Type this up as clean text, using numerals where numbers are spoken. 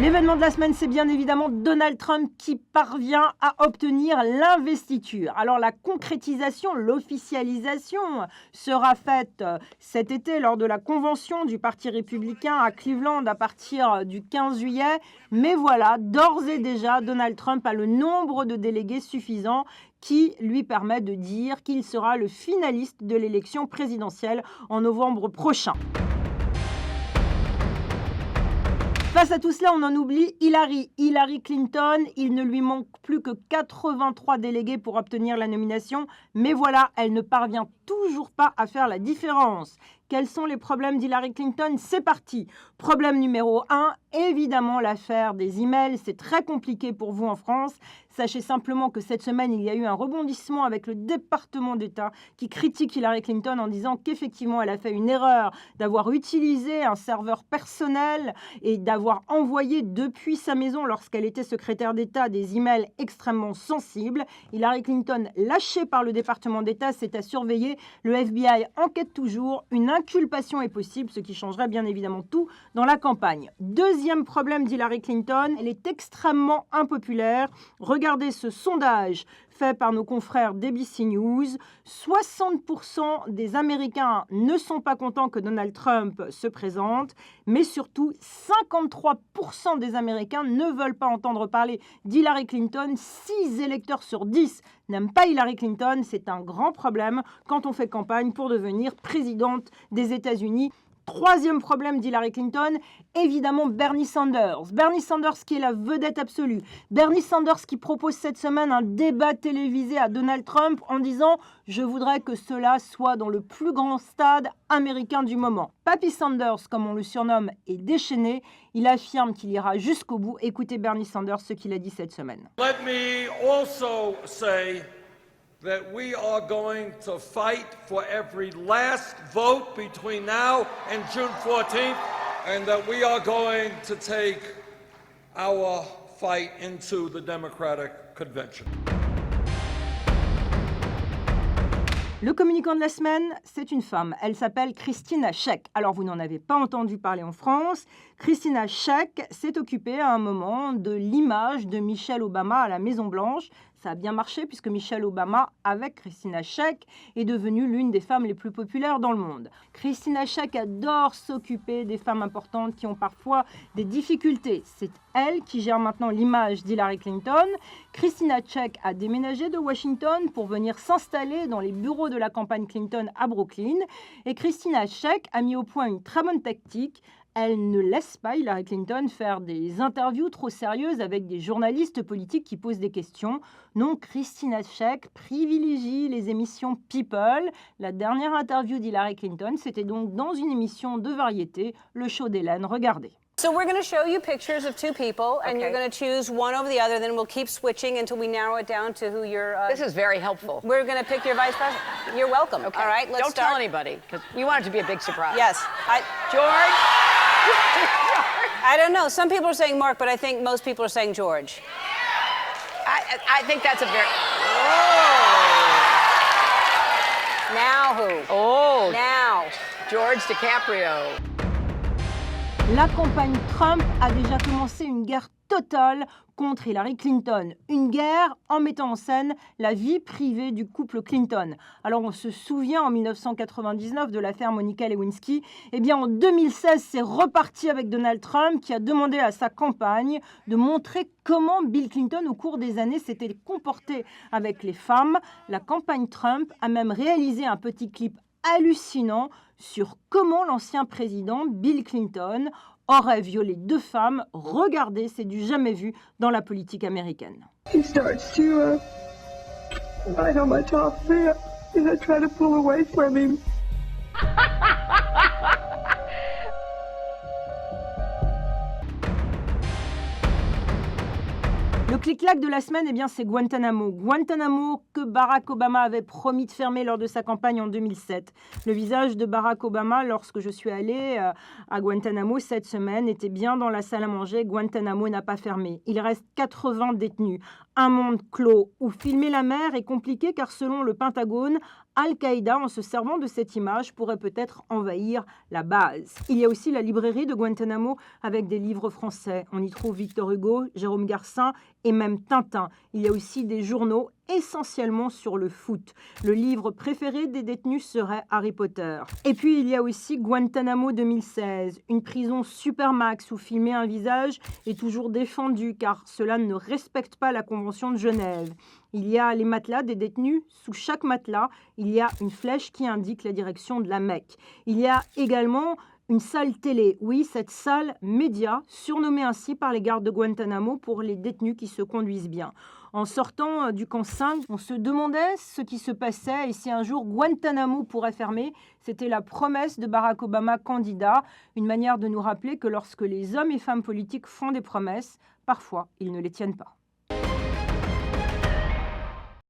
L'événement de la semaine, c'est bien évidemment Donald Trump qui parvient à obtenir l'investiture. Alors la concrétisation, l'officialisation sera faite cet été lors de la convention du Parti républicain à Cleveland à partir du 15 juillet. Mais voilà, d'ores et déjà, Donald Trump a le nombre de délégués suffisant qui lui permet de dire qu'il sera le finaliste de l'élection présidentielle en novembre prochain. Face à tout cela, on en oublie Hillary Clinton. Il ne lui manque plus que 83 délégués pour obtenir la nomination. Mais voilà, elle ne parvient toujours pas à faire la différence. Quels sont les problèmes d'Hillary Clinton? C'est parti. Problème numéro 1, évidemment l'affaire des emails. C'est très compliqué pour vous en France. Sachez simplement que cette semaine, il y a eu un rebondissement avec le département d'État qui critique Hillary Clinton en disant qu'effectivement, elle a fait une erreur d'avoir utilisé un serveur personnel et d'avoir envoyé depuis sa maison, lorsqu'elle était secrétaire d'État, des emails extrêmement sensibles. Hillary Clinton, lâchée par le département d'État, c'est à surveiller. Le FBI enquête toujours. Une inculpation est possible, ce qui changerait bien évidemment tout dans la campagne. Deuxième problème d'Hillary Clinton, elle est extrêmement impopulaire. Regardez ce sondage fait par nos confrères d'ABC News. 60% des Américains ne sont pas contents que Donald Trump se présente, mais surtout 53% des Américains ne veulent pas entendre parler d'Hillary Clinton. 6 électeurs sur 10 n'aiment pas Hillary Clinton. C'est un grand problème quand on fait campagne pour devenir présidente des États-Unis. Troisième problème d'Hillary Clinton, évidemment Bernie Sanders. Bernie Sanders qui est la vedette absolue. Bernie Sanders qui propose cette semaine un débat télévisé à Donald Trump en disant « Je voudrais que cela soit dans le plus grand stade américain du moment ». Papy Sanders, comme on le surnomme, est déchaîné. Il affirme qu'il ira jusqu'au bout. Écoutez Bernie Sanders, ce qu'il a dit cette semaine. Let me also say that we are going to fight for every last vote between now and June 14th, and that we are going to take our fight into the Democratic Convention. Le communicant de la semaine, c'est une femme. Elle s'appelle Christina Scheck. Alors, vous n'en avez pas entendu parler en France. Christina Scheck s'est occupée à un moment de l'image de Michelle Obama à la Maison-Blanche. Ça a bien marché puisque Michelle Obama, avec Christina Scheck, est devenue l'une des femmes les plus populaires dans le monde. Christina Scheck adore s'occuper des femmes importantes qui ont parfois des difficultés. C'est elle qui gère maintenant l'image d'Hillary Clinton. Christina Scheck a déménagé de Washington pour venir s'installer dans les bureaux de la campagne Clinton à Brooklyn. Et Christina Scheck a mis au point une très bonne tactique. Elle ne laisse pas Hillary Clinton faire des interviews trop sérieuses avec des journalistes politiques qui posent des questions. Non, Christina Scheck privilégie les émissions People. La dernière interview d'Hillary Clinton, c'était donc dans une émission de variété, le show d'Hélène. Regardez. So we're going to show you pictures of two people, and you're going to choose one over the other. Then we'll keep switching until we narrow it down to who you're... This is very helpful. We're going to pick your vice president. You're welcome. Okay. All right, let's Don't start. tell anybody, because you want it to be a big surprise. Yes. George? I don't know. Some people are saying Mark, but I think most people are saying George. I think that's a very... Oh. Now who? Oh. Now. George DiCaprio. La campagne Trump a déjà commencé une guerre totale contre Hillary Clinton. Une guerre en mettant en scène la vie privée du couple Clinton. Alors on se souvient en 1999 de l'affaire Monica Lewinsky. Eh bien en 2016, c'est reparti avec Donald Trump qui a demandé à sa campagne de montrer comment Bill Clinton au cours des années s'était comporté avec les femmes. La campagne Trump a même réalisé un petit clip hallucinant sur comment l'ancien président Bill Clinton aurait violé 2 femmes. Regardez, c'est du jamais vu dans la politique américaine. He starts to bite on my top lip and I try to pull away from him. Le clic-clac de la semaine, eh bien, c'est Guantanamo. Guantanamo que Barack Obama avait promis de fermer lors de sa campagne en 2007. Le visage de Barack Obama, lorsque je suis allée à Guantanamo cette semaine, était bien dans la salle à manger. Guantanamo n'a pas fermé. Il reste 80 détenus. Un monde clos où filmer la mer est compliqué car selon le Pentagone, Al-Qaïda, en se servant de cette image, pourrait peut-être envahir la base. Il y a aussi la librairie de Guantanamo avec des livres français. On y trouve Victor Hugo, Jérôme Garcin et même Tintin. Il y a aussi des journaux essentiellement sur le foot. Le livre préféré des détenus serait Harry Potter. Et puis il y a aussi Guantanamo 2016, une prison supermax où filmer un visage est toujours défendu car cela ne respecte pas la Convention de Genève. Il y a les matelas des détenus. Sous chaque matelas, il y a une flèche qui indique la direction de la Mecque. Il y a également une salle télé. Oui, cette salle média, surnommée ainsi par les gardes de Guantanamo pour les détenus qui se conduisent bien. En sortant du camp 5, on se demandait ce qui se passait et si un jour Guantanamo pourrait fermer. C'était la promesse de Barack Obama candidat, une manière de nous rappeler que lorsque les hommes et femmes politiques font des promesses, parfois ils ne les tiennent pas.